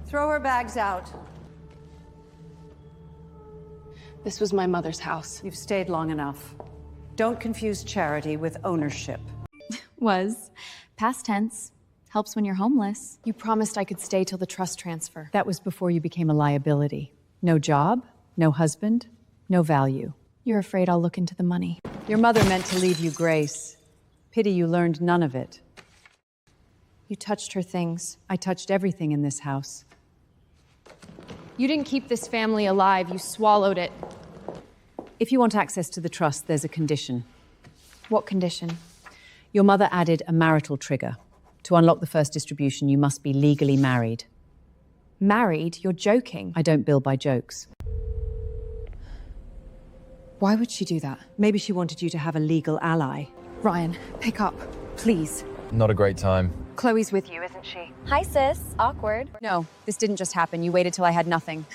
Throw her bags out. This was my mother's house. You've stayed long enough. Don't confuse charity with ownership. Was. Past tense. Helps when you're homeless. You promised I could stay till the trust transfer. That was before you became a liability. No job, no husband, no value. You're afraid I'll look into the money. Your mother meant to leave you grace. Pity you learned none of it. You touched her things. I touched everything in this house. You didn't keep this family alive. You swallowed it. If you want access to the trust, there's a condition. What condition? Your mother added a marital trigger. To unlock the first distribution, you must be legally married. Married? You're joking. I don't bill by jokes. Why would she do that? Maybe she wanted you to have a legal ally. Ryan, pick up, please. Not a great time. Chloe's with you, isn't she? Hi, sis. Awkward. No, this didn't just happen. You waited till I had nothing.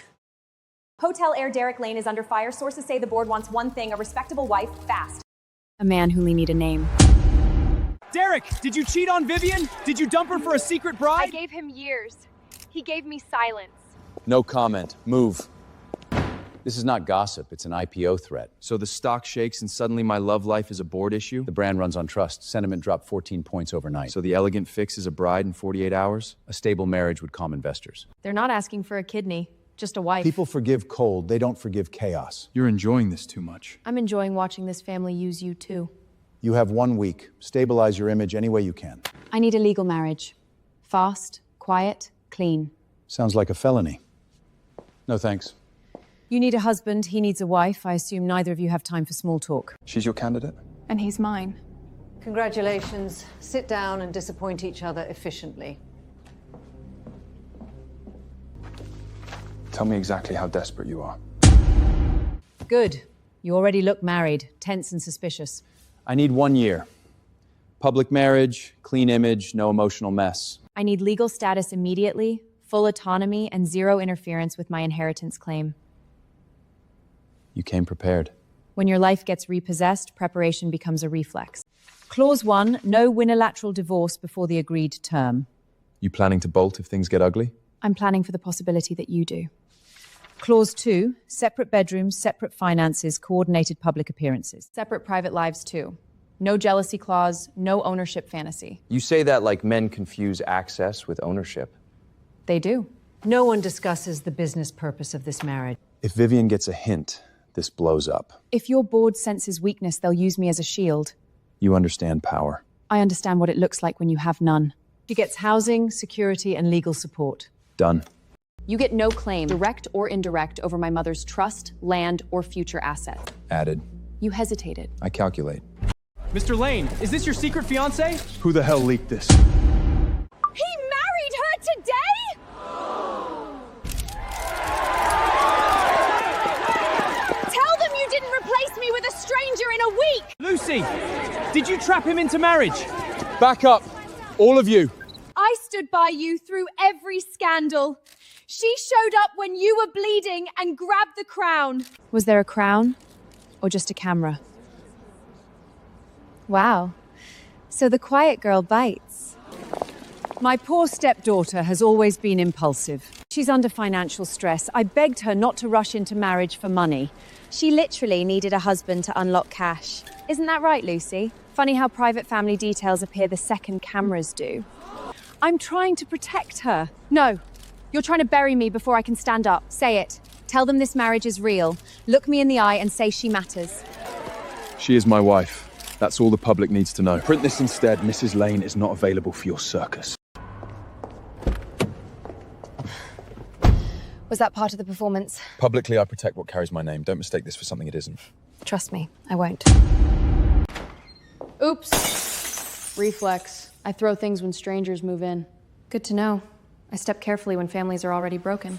Hotel Air Derrick Lane is under fire. Sources say the board wants one thing, a respectable wife, fast. A man who we need a name. Derek, did you cheat on Vivian? Did you dump her for a secret bride? I gave him years. He gave me silence. No comment. Move. This is not gossip, it's an IPO threat. So the stock shakes and suddenly my love life is a board issue? The brand runs on trust. Sentiment dropped 14 points overnight. So the elegant fix is a bride in 48 hours? A stable marriage would calm investors. They're not asking for a kidney, just a wife. People forgive cold, they don't forgive chaos. You're enjoying this too much. I'm enjoying watching this family use you too. You have 1 week. Stabilize your image any way you can. I need a legal marriage. Fast, quiet, clean. Sounds like a felony. No thanks. You need a husband, he needs a wife. I assume neither of you have time for small talk. She's your candidate? And he's mine. Congratulations. Sit down and disappoint each other efficiently. Tell me exactly how desperate you are. Good. You already look married, tense and suspicious. I need 1 year. Public marriage, clean image, no emotional mess. I need legal status immediately, full autonomy, and zero interference with my inheritance claim. You came prepared. When your life gets repossessed, preparation becomes a reflex. Clause 1, no unilateral divorce before the agreed term. You planning to bolt if things get ugly? I'm planning for the possibility that you do. Clause 2, separate bedrooms, separate finances, coordinated public appearances. Separate private lives too. No jealousy clause, no ownership fantasy. You say that like men confuse access with ownership. They do. No one discusses the business purpose of this marriage. If Vivian gets a hint, this blows up. If your board senses weakness, they'll use me as a shield. You understand power. I understand what it looks like when you have none. She gets housing, security, and legal support. Done. You get no claim, direct or indirect, over my mother's trust, land, or future assets. Added. You hesitated. I calculate. Mr. Lane, is this your secret fiance? Who the hell leaked this? He married her today? Tell them you didn't replace me with a stranger in a week! Lucy, did you trap him into marriage? Back up, all of you. I stood by you through every scandal. She showed up when you were bleeding and grabbed the crown. Was there a crown? Or just a camera? Wow. So the quiet girl bites. My poor stepdaughter has always been impulsive. She's under financial stress. I begged her not to rush into marriage for money. She literally needed a husband to unlock cash. Isn't that right, Lucy? Funny how private family details appear the second cameras do. I'm trying to protect her. No. You're trying to bury me before I can stand up. Say it. Tell them this marriage is real. Look me in the eye and say she matters. She is my wife. That's all the public needs to know. Print this instead. Mrs. Lane is not available for your circus. Was that part of the performance? Publicly, I protect what carries my name. Don't mistake this for something it isn't. Trust me, I won't. Oops. Reflex. I throw things when strangers move in. Good to know. I step carefully when families are already broken.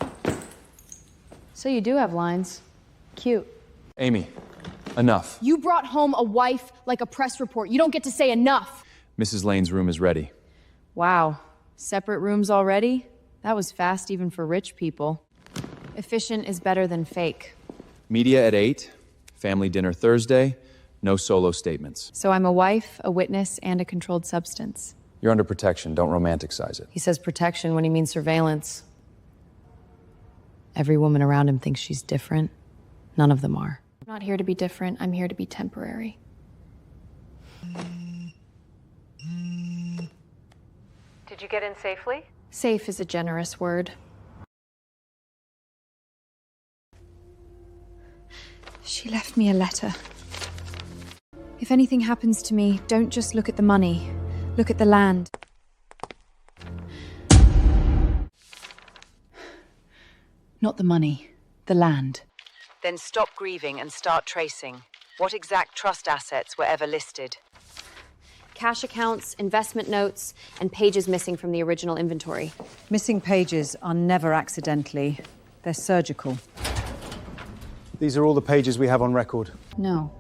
So you do have lines. Cute. Amy, enough. You brought home a wife like a press report. You don't get to say enough. Mrs. Lane's room is ready. Wow. Separate rooms already? That was fast even for rich people. Efficient is better than fake. Media at 8, family dinner Thursday, no solo statements. So I'm a wife, a witness, and a controlled substance. You're under protection, don't romanticize it. He says protection when he means surveillance. Every woman around him thinks she's different. None of them are. I'm not here to be different. I'm here to be temporary. Did you get in safely? Safe is a generous word. She left me a letter. If anything happens to me, don't just look at the money. Look at the land. Not the money, the land. Then stop grieving and start tracing. What exact trust assets were ever listed? Cash accounts, investment notes, and pages missing from the original inventory. Missing pages are never accidentally. They're surgical. These are all the pages we have on record. No.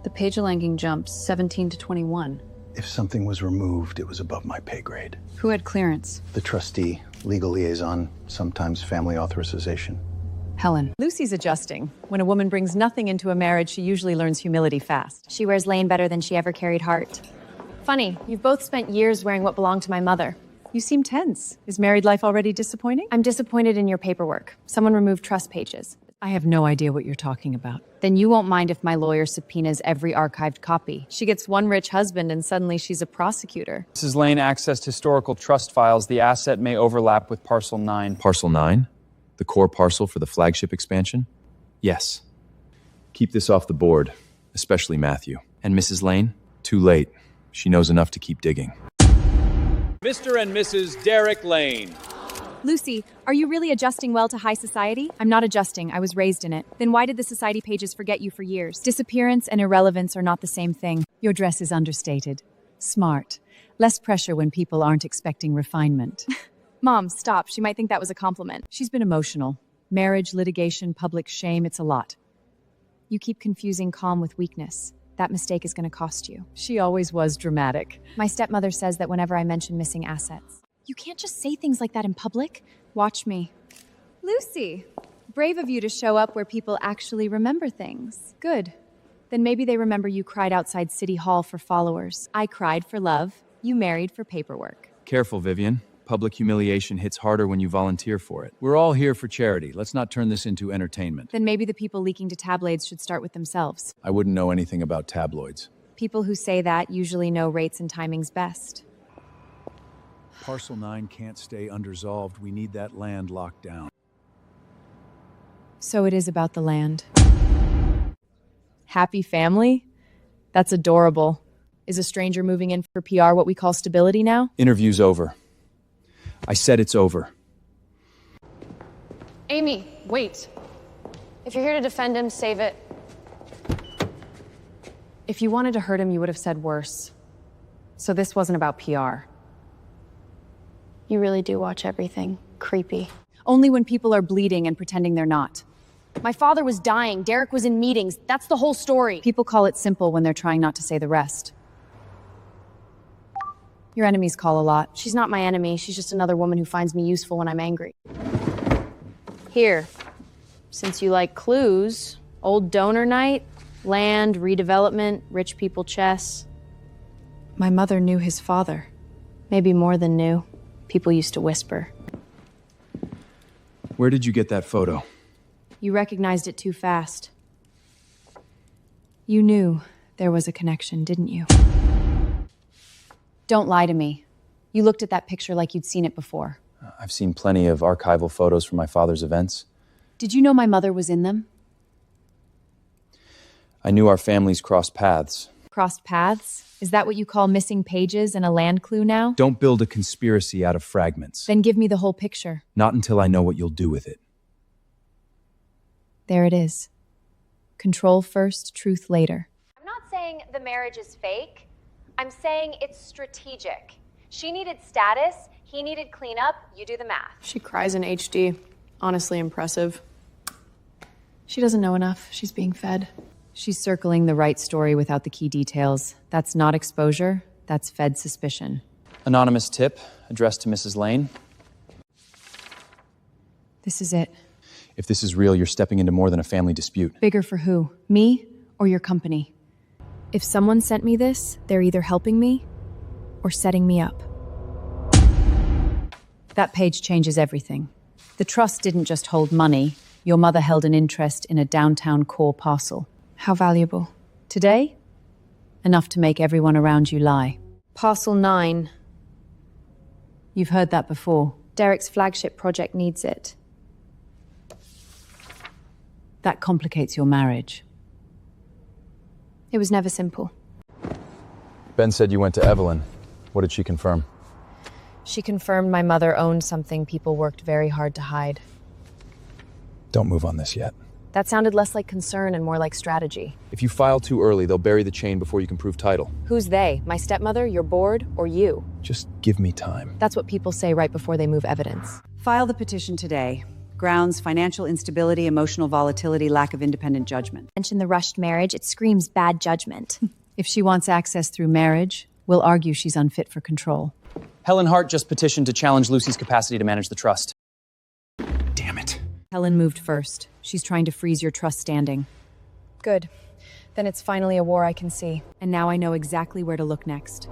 The page ranking jumps 17 to 21. If something was removed, it was above my pay grade. Who had clearance? The trustee, legal liaison, sometimes family authorization. Helen. Lucy's adjusting. When a woman brings nothing into a marriage, she usually learns humility fast. She wears Lane better than she ever carried Hart. Funny, you've both spent years wearing what belonged to my mother. You seem tense. Is married life already disappointing? I'm disappointed in your paperwork. Someone removed trust pages. I have no idea what you're talking about. Then you won't mind if my lawyer subpoenas every archived copy. She gets one rich husband and suddenly she's a prosecutor. Mrs. Lane accessed historical trust files. The asset may overlap with Parcel 9. Parcel 9? The core parcel for the flagship expansion? Yes. Keep this off the board, especially Matthew. And Mrs. Lane? Too late. She knows enough to keep digging. Mr. and Mrs. Derek Lane. Lucy, are you really adjusting well to high society? I'm not adjusting. I was raised in it. Then why did the society pages forget you for years? Disappearance and irrelevance are not the same thing. Your dress is understated. Smart. Less pressure when people aren't expecting refinement. Mom, stop. She might think that was a compliment. She's been emotional. Marriage, litigation, public shame, it's a lot. You keep confusing calm with weakness. That mistake is going to cost you. She always was dramatic. My stepmother says that whenever I mention missing assets. You can't just say things like that in public. Watch me. Lucy, brave of you to show up where people actually remember things. Good. Then maybe they remember you cried outside City Hall for followers. I cried for love. You married for paperwork. Careful, Vivian. Public humiliation hits harder when you volunteer for it. We're all here for charity. Let's not turn this into entertainment. Then maybe the people leaking to tabloids should start with themselves. I wouldn't know anything about tabloids. People who say that usually know rates and timings best. Parcel 9 can't stay unresolved. We need that land locked down. So it is about the land. Happy family? That's adorable. Is a stranger moving in for PR what we call stability now? Interview's over. I said it's over. Amy, wait. If you're here to defend him, save it. If you wanted to hurt him, you would have said worse. So this wasn't about PR. You really do watch everything. Creepy. Only when people are bleeding and pretending they're not. My father was dying. Derek was in meetings. That's the whole story. People call it simple when they're trying not to say the rest. Your enemies call a lot. She's not my enemy. She's just another woman who finds me useful when I'm angry. Here, since you like clues, old donor night, land, redevelopment, rich people chess. My mother knew his father. Maybe more than knew. People used to whisper. Where did you get that photo? You recognized it too fast. You knew there was a connection, didn't you? Don't lie to me. You looked at that picture like you'd seen it before. I've seen plenty of archival photos from my father's events. Did you know my mother was in them? I knew our families crossed paths. Crossed paths? Is that what you call missing pages and a land clue now? Don't build a conspiracy out of fragments. Then give me the whole picture. Not until I know what you'll do with it. There it is. Control first, truth later. I'm not saying the marriage is fake. I'm saying it's strategic. She needed status, he needed cleanup, you do the math. She cries in HD. Honestly impressive. She doesn't know enough. She's being fed. She's circling the right story without the key details. That's not exposure, that's fed suspicion. Anonymous tip addressed to Mrs. Lane. This is it. If this is real, you're stepping into more than a family dispute. Bigger for who? Me or your company? If someone sent me this, they're either helping me or setting me up. That page changes everything. The trust didn't just hold money. Your mother held an interest in a downtown core parcel. How valuable? Today, enough to make everyone around you lie. Parcel 9. You've heard that before. Derek's flagship project needs it. That complicates your marriage. It was never simple. Ben said you went to Evelyn. What did she confirm? She confirmed my mother owned something people worked very hard to hide. Don't move on this yet. That sounded less like concern and more like strategy. If you file too early, they'll bury the chain before you can prove title. Who's they? My stepmother, your board, or you? Just give me time. That's what people say right before they move evidence. File the petition today. Grounds: financial instability, emotional volatility, lack of independent judgment. Mention the rushed marriage, it screams bad judgment. If she wants access through marriage, we'll argue she's unfit for control. Helen Hart just petitioned to challenge Lucy's capacity to manage the trust. Damn it. Helen moved first. She's trying to freeze your trust standing. Good. Then it's finally a war I can see. And now I know exactly where to look next.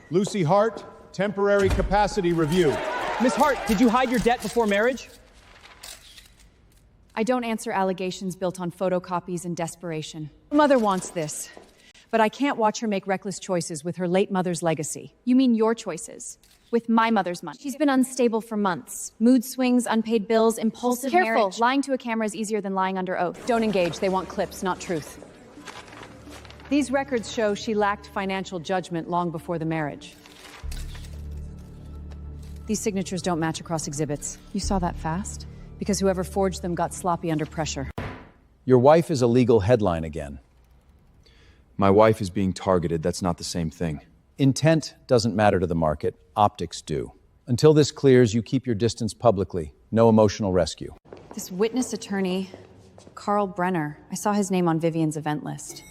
Lucy Hart, temporary capacity review. Miss Hart, did you hide your debt before marriage? I don't answer allegations built on photocopies and desperation. Mother wants this, but I can't watch her make reckless choices with her late mother's legacy. You mean your choices? With my mother's money. She's been unstable for months. Mood swings, unpaid bills, impulsive Careful. marriage. Lying to a camera is easier than lying under oath. Don't engage. They want clips, not truth. These records show she lacked financial judgment long before the marriage. These signatures don't match across exhibits. You saw that fast? Because whoever forged them got sloppy under pressure. Your wife is a legal headline again. My wife is being targeted. That's not the same thing. Intent doesn't matter to the market. Optics do. Until this clears, you keep your distance publicly. No emotional rescue. This witness attorney, Carl Brenner, I saw his name on Vivian's event list.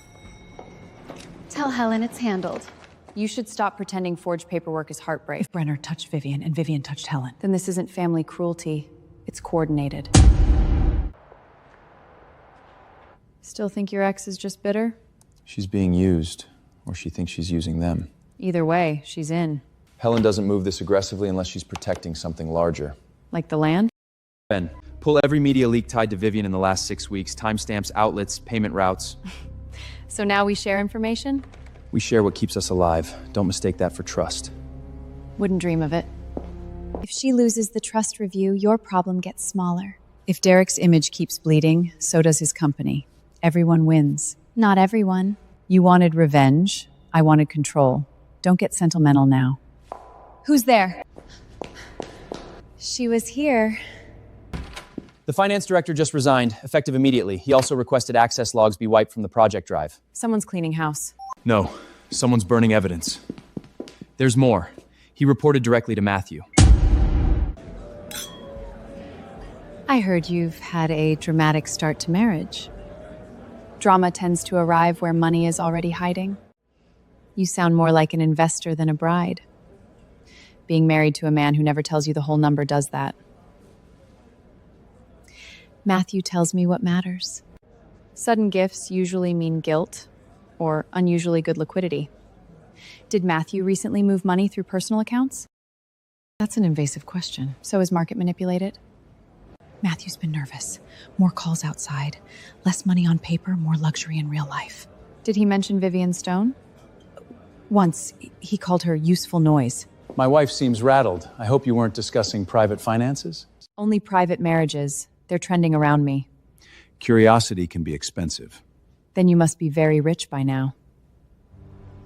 Tell Helen it's handled. You should stop pretending forged paperwork is heartbreak. If Brenner touched Vivian and Vivian touched Helen, then this isn't family cruelty. It's coordinated. Still think your ex is just bitter? She's being used, or she thinks she's using them. Either way, she's in. Helen doesn't move this aggressively unless she's protecting something larger. Like the land? Ben, pull every media leak tied to Vivian in the last 6 weeks. Timestamps, outlets, payment routes. So now we share information? We share what keeps us alive. Don't mistake that for trust. Wouldn't dream of it. If she loses the trust review, your problem gets smaller. If Derek's image keeps bleeding, so does his company. Everyone wins. Not everyone. You wanted revenge. I wanted control. Don't get sentimental now. Who's there? She was here. The finance director just resigned, effective immediately. He also requested access logs be wiped from the project drive. Someone's cleaning house. No, someone's burning evidence. There's more. He reported directly to Matthew. I heard you've had a dramatic start to marriage. Drama tends to arrive where money is already hiding. You sound more like an investor than a bride. Being married to a man who never tells you the whole number does that. Matthew tells me what matters. Sudden gifts usually mean guilt or unusually good liquidity. Did Matthew recently move money through personal accounts? That's an invasive question. So is market manipulated? Matthew's been nervous. More calls outside. Less money on paper, more luxury in real life. Did he mention Vivian Stone? Once, he called her useful noise. My wife seems rattled. I hope you weren't discussing private finances. Only private marriages. They're trending around me. Curiosity can be expensive. Then you must be very rich by now.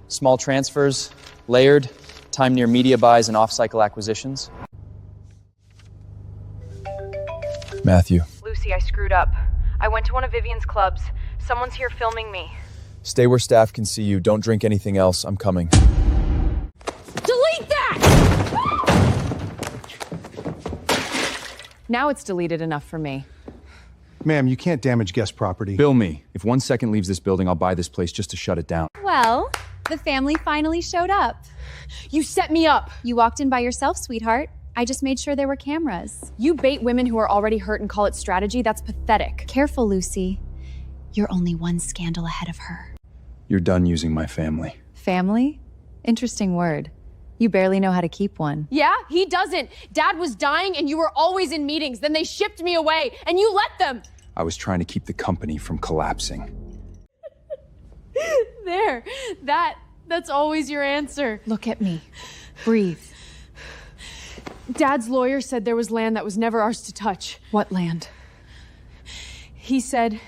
Small transfers, layered, time near media buys and off-cycle acquisitions. Matthew. Lucy, I screwed up. I went to one of Vivian's clubs. Someone's here filming me. Stay where staff can see you. Don't drink anything else. I'm coming. Delete that! Now it's deleted enough for me. Ma'am, you can't damage guest property. Bill me. If 1 second leaves this building, I'll buy this place just to shut it down. Well, the family finally showed up. You set me up! You walked in by yourself, sweetheart. I just made sure there were cameras. You bait women who are already hurt and call it strategy? That's pathetic. Careful, Lucy. You're only one scandal ahead of her. You're done using my family. Family? Interesting word. You barely know how to keep one. Yeah, he doesn't. Dad was dying and you were always in meetings. Then they shipped me away and you let them. I was trying to keep the company from collapsing. There, that's always your answer. Look at me. Breathe. Dad's lawyer said there was land that was never ours to touch. What land? He said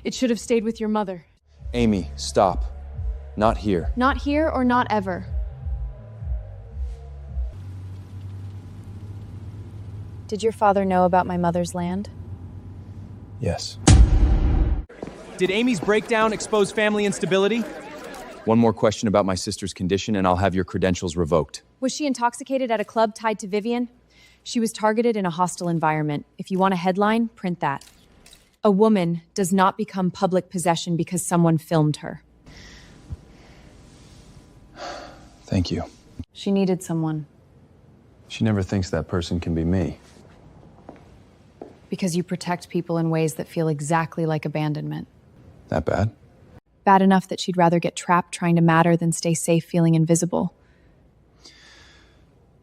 it should have stayed with your mother. Amy, stop. Not here. Not here or not ever. Did your father know about my mother's land? Yes. Did Amy's breakdown expose family instability? One more question about my sister's condition, and I'll have your credentials revoked. Was she intoxicated at a club tied to Vivian? She was targeted in a hostile environment. If you want a headline, print that. A woman does not become public possession because someone filmed her. Thank you. She needed someone. She never thinks that person can be me. Because you protect people in ways that feel exactly like abandonment. That bad? Bad enough that she'd rather get trapped trying to matter than stay safe feeling invisible.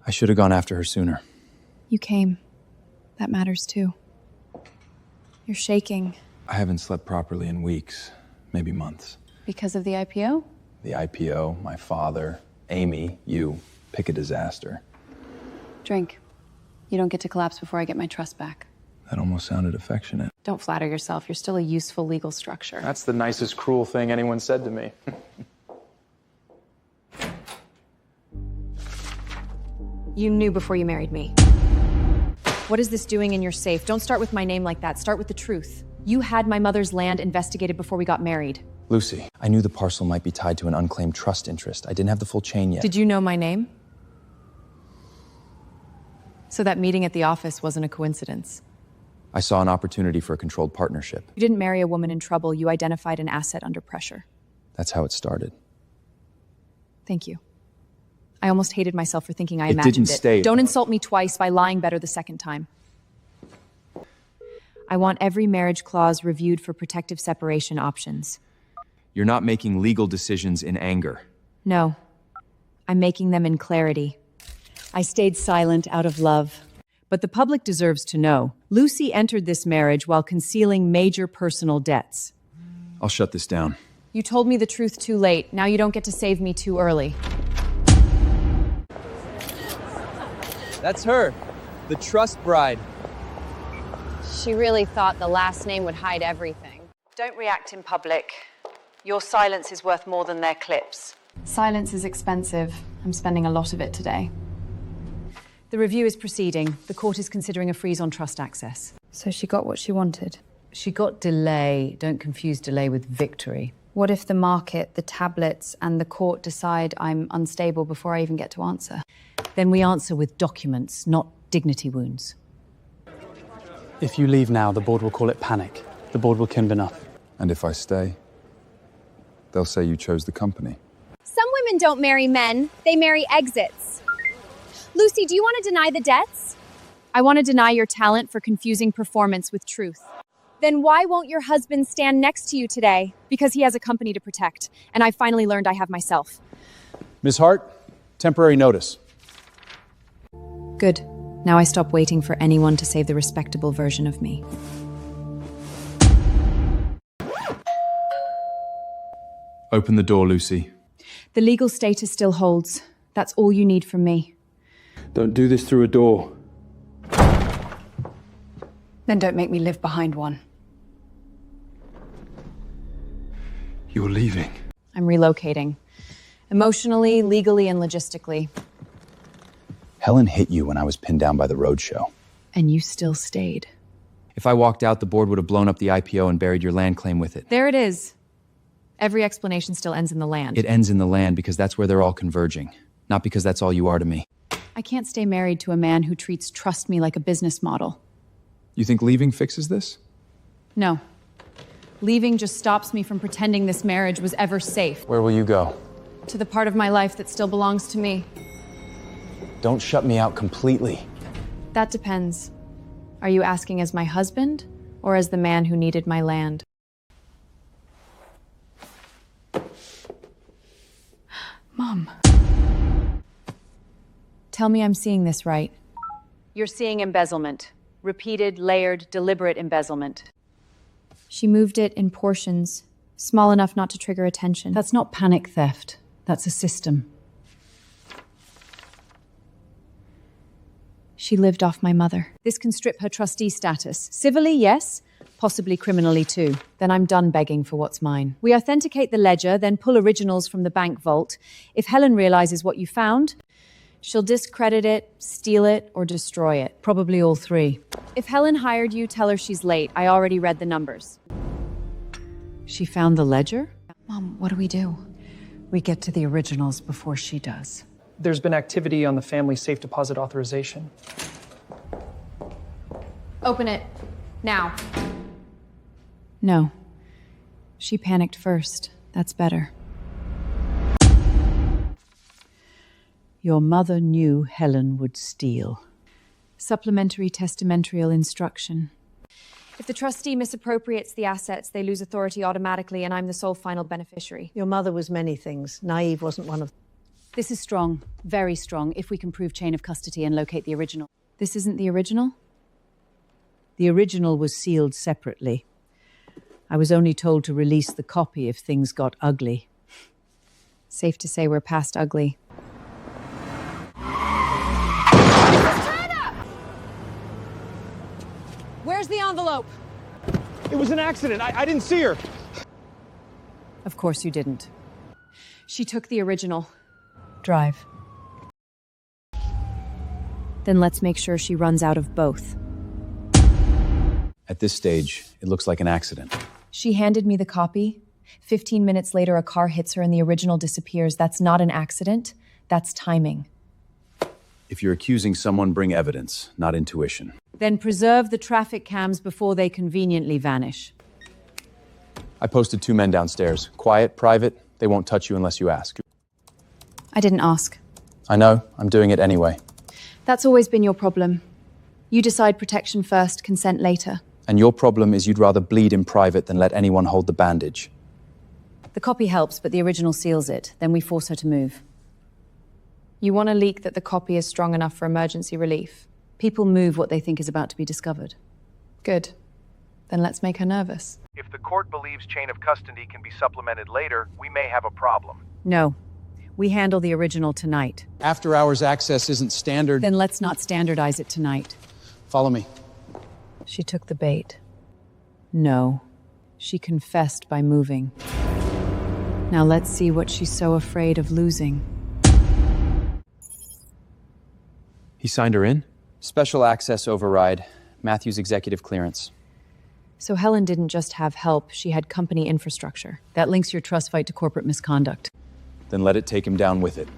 I should have gone after her sooner. You came. That matters too. You're shaking. I haven't slept properly in weeks, maybe months. Because of the IPO? The IPO, my father, Amy, you. Pick a disaster. Drink. You don't get to collapse before I get my trust back. That almost sounded affectionate. Don't flatter yourself. You're still a useful legal structure. That's the nicest cruel thing anyone said to me. You knew before you married me. What is this doing in your safe? Don't start with my name like that. Start with the truth. You had my mother's land investigated before we got married. Lucy, I knew the parcel might be tied to an unclaimed trust interest. I didn't have the full chain yet. Did you know my name? So that meeting at the office wasn't a coincidence. I saw an opportunity for a controlled partnership. You didn't marry a woman in trouble. You identified an asset under pressure. That's how it started. Thank you. I almost hated myself for thinking I It imagined didn't stay- Don't insult me twice by lying better the second time. I want every marriage clause reviewed for protective separation options. You're not making legal decisions in anger. No, I'm making them in clarity. I stayed silent out of love. But the public deserves to know. Lucy entered this marriage while concealing major personal debts. I'll shut this down. You told me the truth too late. Now you don't get to save me too early. That's her, the trust bride. She really thought the last name would hide everything. Don't react in public. Your silence is worth more than their clips. Silence is expensive. I'm spending a lot of it today. The review is proceeding. The court is considering a freeze on trust access. So she got what she wanted. She got delay. Don't confuse delay with victory. What if the market, the tablets, and the court decide I'm unstable before I even get to answer? Then we answer with documents, not dignity wounds. If you leave now, the board will call it panic. The board will kimb enough. And if I stay, they'll say you chose the company. Some women don't marry men, they marry exits. Lucy, do you want to deny the debts? I want to deny your talent for confusing performance with truth. Then why won't your husband stand next to you today? Because he has a company to protect, and I finally learned I have myself. Ms. Hart, temporary notice. Good. Now I stop waiting for anyone to save the respectable version of me. Open the door, Lucy. The legal status still holds. That's all you need from me. Don't do this through a door. Then don't make me live behind one. You're leaving. I'm relocating. Emotionally, legally, and logistically. Helen hit you when I was pinned down by the roadshow. And you still stayed. If I walked out, the board would have blown up the IPO and buried your land claim with it. There it is. Every explanation still ends in the land. It ends in the land because that's where they're all converging, not because that's all you are to me. I can't stay married to a man who treats trust me like a business model. You think leaving fixes this? No. Leaving just stops me from pretending this marriage was ever safe. Where will you go? To the part of my life that still belongs to me. Don't shut me out completely. That depends. Are you asking as my husband or as the man who needed my land? Mom. Tell me I'm seeing this right. You're seeing embezzlement. Repeated, layered, deliberate embezzlement. She moved it in portions, small enough not to trigger attention. That's not panic theft. That's a system. She lived off my mother. This can strip her trustee status. Civilly, yes. Possibly criminally, too. Then I'm done begging for what's mine. We authenticate the ledger, then pull originals from the bank vault. If Helen realizes what you found, she'll discredit it, steal it, or destroy it. Probably all three. If Helen hired you, tell her she's late. I already read the numbers. She found the ledger? Mom, what do we do? We get to the originals before she does. There's been activity on the family safe deposit authorization. Open it. Now. No. She panicked first. That's better. Your mother knew Helen would steal. Supplementary testamentarial instruction. If the trustee misappropriates the assets, they lose authority automatically, and I'm the sole final beneficiary. Your mother was many things. Naive wasn't one of them. This is strong, very strong, if we can prove chain of custody and locate the original. This isn't the original? The original was sealed separately. I was only told to release the copy if things got ugly. Safe to say we're past ugly. Where's the envelope? It was an accident. I didn't see her. Of course you didn't. She took the original. Drive. Then let's make sure she runs out of both. At this stage, it looks like an accident. She handed me the copy. 15 minutes later, a car hits her and the original disappears. That's not an accident. That's timing. If you're accusing someone, bring evidence, not intuition. Then preserve the traffic cams before they conveniently vanish. I posted 2 men downstairs. Quiet, private. They won't touch you unless you ask. I didn't ask. I know. I'm doing it anyway. That's always been your problem. You decide protection first, consent later. And your problem is you'd rather bleed in private than let anyone hold the bandage. The copy helps, but the original seals it. Then we force her to move. You want a leak that the copy is strong enough for emergency relief. People move what they think is about to be discovered. Good. Then let's make her nervous. If the court believes chain of custody can be supplemented later, we may have a problem. No. We handle the original tonight. After-hours access isn't standard. Then let's not standardize it tonight. Follow me. She took the bait. No. She confessed by moving. Now let's see what she's so afraid of losing. He signed her in? Special access override. Matthew's executive clearance. So Helen didn't just have help, she had company infrastructure. That links your trust fight to corporate misconduct. Then let it take him down with it.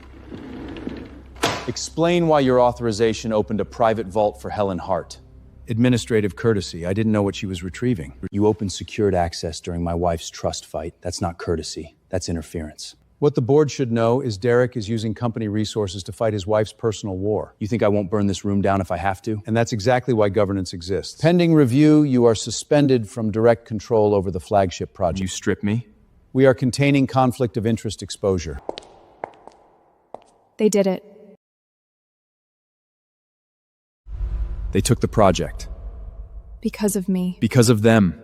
Explain why your authorization opened a private vault for Helen Hart. Administrative courtesy. I didn't know what she was retrieving. You opened secured access during my wife's trust fight. That's not courtesy. That's interference. What the board should know is Derek is using company resources to fight his wife's personal war. You think I won't burn this room down if I have to? And that's exactly why governance exists. Pending review, you are suspended from direct control over the flagship project. You strip me? We are containing conflict of interest exposure. They did it. They took the project. Because of me. Because of them.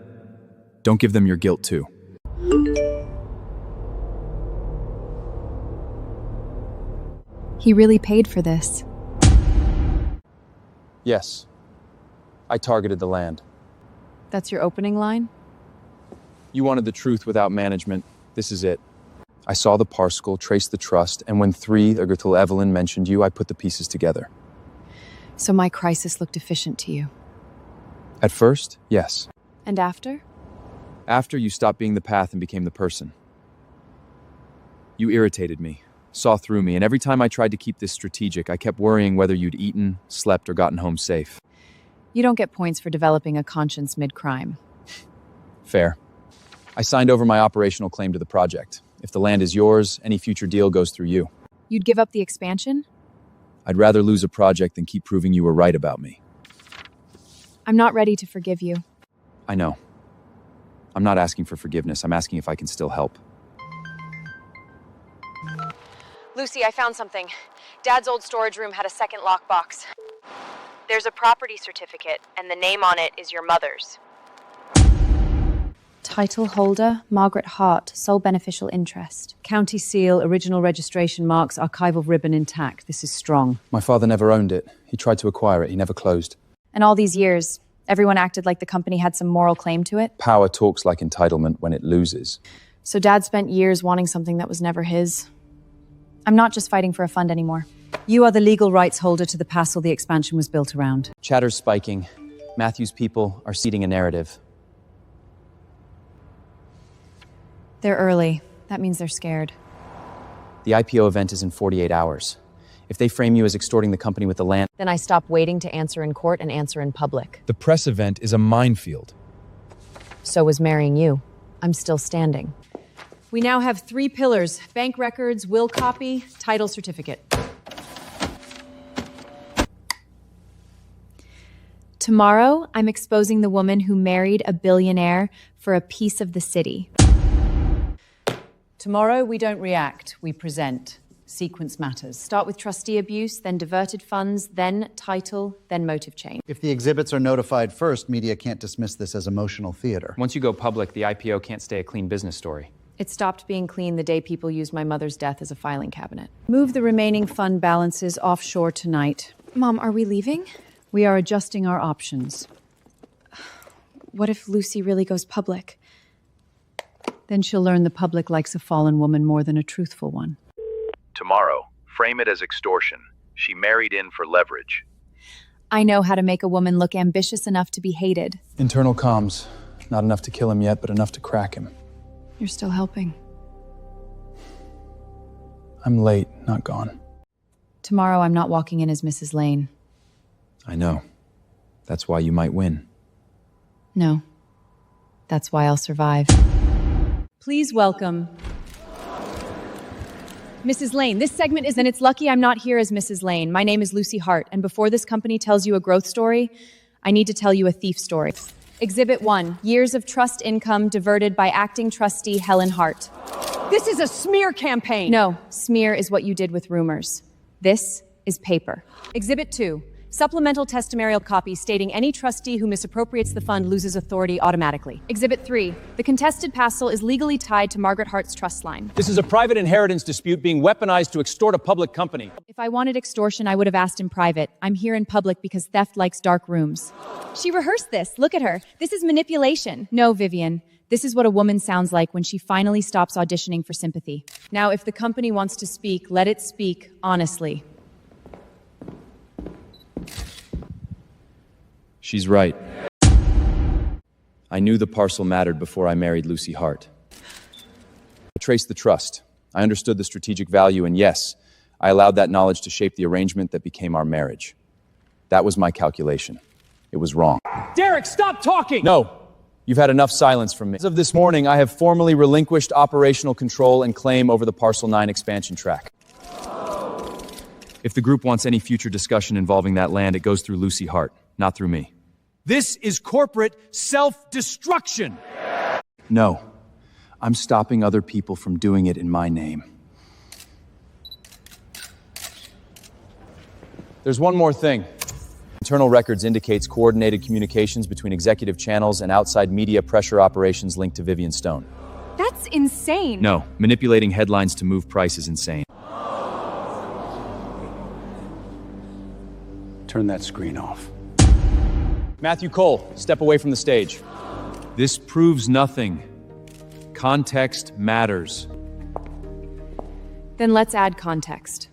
Don't give them your guilt, too. He really paid for this. Yes. I targeted the land. That's your opening line? You wanted the truth without management. This is it. I saw the parcel, traced the trust, and when Ergertil Evelyn mentioned you, I put the pieces together. So my crisis looked efficient to you. At first, yes. And after? After, you stopped being the path and became the person. You irritated me, saw through me, and every time I tried to keep this strategic, I kept worrying whether you'd eaten, slept, or gotten home safe. You don't get points for developing a conscience mid-crime. Fair. I signed over my operational claim to the project. If the land is yours, any future deal goes through you. You'd give up the expansion? I'd rather lose a project than keep proving you were right about me. I'm not ready to forgive you. I know. I'm not asking for forgiveness. I'm asking if I can still help. Lucy, I found something. Dad's old storage room had a second lockbox. There's a property certificate, and the name on it is your mother's. Title holder, Margaret Hart, sole beneficial interest. County seal, original registration marks, archival ribbon intact. This is strong. My father never owned it. He tried to acquire it. He never closed. And all these years, everyone acted like the company had some moral claim to it. Power talks like entitlement when it loses. So Dad spent years wanting something that was never his. I'm not just fighting for a fund anymore. You are the legal rights holder to the parcel the expansion was built around. Chatter's spiking. Matthew's people are seeding a narrative. They're early. That means they're scared. The IPO event is in 48 hours. If they frame you as extorting the company with the land, Then I stop waiting to answer in court and answer in public. the press event is a minefield. So was marrying you. I'm still standing. We now have 3 pillars: bank records, will copy, title certificate. Tomorrow, I'm exposing the woman who married a billionaire for a piece of the city. Tomorrow, we don't react, we present. Sequence matters. Start with trustee abuse, then diverted funds, then title, then motive change. If the exhibits are notified first, media can't dismiss this as emotional theater. Once you go public, the IPO can't stay a clean business story. It stopped being clean the day people used my mother's death as a filing cabinet. Move the remaining fund balances offshore tonight. Mom, are we leaving? We are adjusting our options. What if Lucy really goes public? Then she'll learn the public likes a fallen woman more than a truthful one. Tomorrow, frame it as extortion. She married in for leverage. I know how to make a woman look ambitious enough to be hated. Internal comms. Not enough to kill him yet, but enough to crack him. You're still helping. I'm late, not gone. Tomorrow, I'm not walking in as Mrs. Lane. I know. That's why you might win. No. That's why I'll survive. Please welcome Mrs. Lane, this segment is, and it's lucky I'm not here as Mrs. Lane. My name is Lucy Hart, and before this company tells you a growth story, I need to tell you a thief story. Exhibit 1, years of trust income diverted by acting trustee Helen Hart. This is a smear campaign. No, smear is what you did with rumors. This is paper. Exhibit 2, supplemental testimonial copy stating any trustee who misappropriates the fund loses authority automatically. Exhibit 3, the contested parcel is legally tied to Margaret Hart's trust line. This is a private inheritance dispute being weaponized to extort a public company. If I wanted extortion, I would have asked in private. I'm here in public because theft likes dark rooms. She rehearsed this. Look at her. This is manipulation. No, Vivian. This is what a woman sounds like when she finally stops auditioning for sympathy. Now, if the company wants to speak, let it speak honestly. She's right. I knew the parcel mattered before I married Lucy Hart. I traced the trust. I understood the strategic value, and yes, I allowed that knowledge to shape the arrangement that became our marriage. That was my calculation. It was wrong. Derek, stop talking! No! You've had enough silence from me. As of this morning, I have formally relinquished operational control and claim over the Parcel 9 expansion track. If the group wants any future discussion involving that land, it goes through Lucy Hart, not through me. This is corporate self-destruction! No. I'm stopping other people from doing it in my name. There's one more thing. Internal records indicates coordinated communications between executive channels and outside media pressure operations linked to Vivian Stone. That's insane. No, manipulating headlines to move price is insane. Turn that screen off. Matthew Cole, step away from the stage. This proves nothing. Context matters. Then let's add context.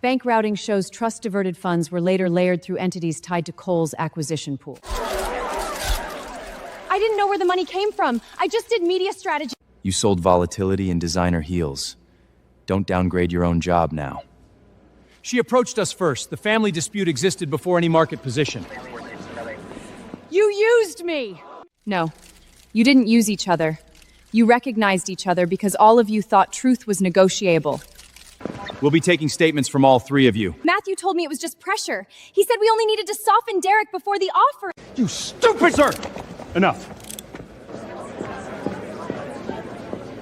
Bank routing shows trust-diverted funds were later layered through entities tied to Cole's acquisition pool. I didn't know where the money came from. I just did media strategy. You sold volatility and designer heels. Don't downgrade your own job now. She approached us first. The family dispute existed before any market position. You used me! No, you didn't use each other. You recognized each other because all of you thought truth was negotiable. We'll be taking statements from all 3 of you. Matthew told me it was just pressure. He said we only needed to soften Derek before the offer. You stupid sir! Enough.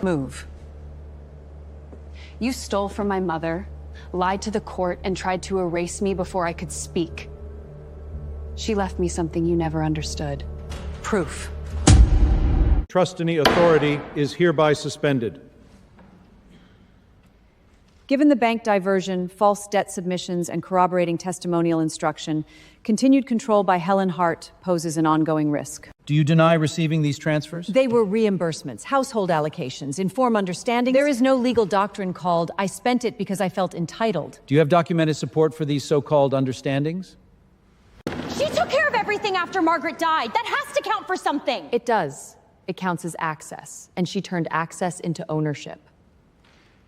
Move. You stole from my mother, lied to the court, and tried to erase me before I could speak. She left me something you never understood. Proof. Trustee authority is hereby suspended. Given the bank diversion, false debt submissions, and corroborating testimonial instruction, continued control by Helen Hart poses an ongoing risk. Do you deny receiving these transfers? They were reimbursements, household allocations, informed understandings. There is no legal doctrine called, I spent it because I felt entitled. Do you have documented support for these so-called understandings? She took care of everything after Margaret died. That has to count for something. It does. It counts as access, and she turned access into ownership.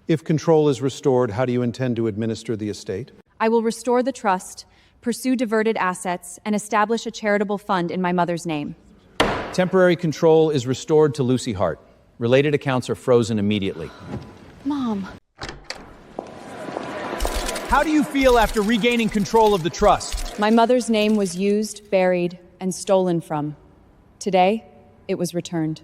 If control is restored, how do you intend to administer the estate? I will restore the trust, pursue diverted assets, and establish a charitable fund in my mother's name. Temporary control is restored to Lucy Hart. Related accounts are frozen immediately. Mom. How do you feel after regaining control of the trust? My mother's name was used, buried, and stolen from. Today, it was returned.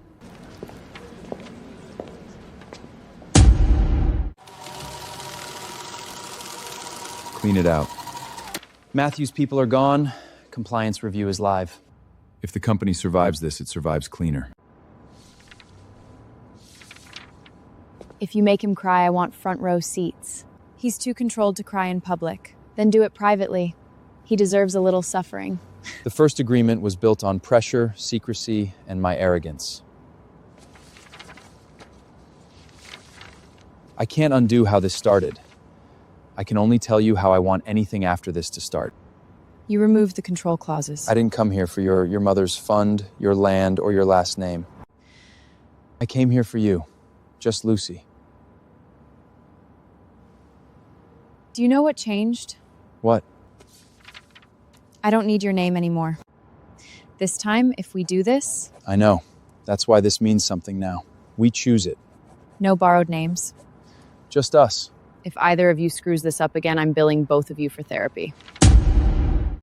Clean it out. Matthew's people are gone. Compliance review is live. If the company survives this, it survives cleaner. If you make him cry, I want front row seats. He's too controlled to cry in public. Then do it privately. He deserves a little suffering. The first agreement was built on pressure, secrecy, and my arrogance. I can't undo how this started. I can only tell you how I want anything after this to start. You removed the control clauses. I didn't come here for your mother's fund, your land, or your last name. I came here for you, just Lucy. Do you know what changed? What? I don't need your name anymore. This time, if we do this... I know. That's why this means something now. We choose it. No borrowed names. Just us. If either of you screws this up again, I'm billing both of you for therapy.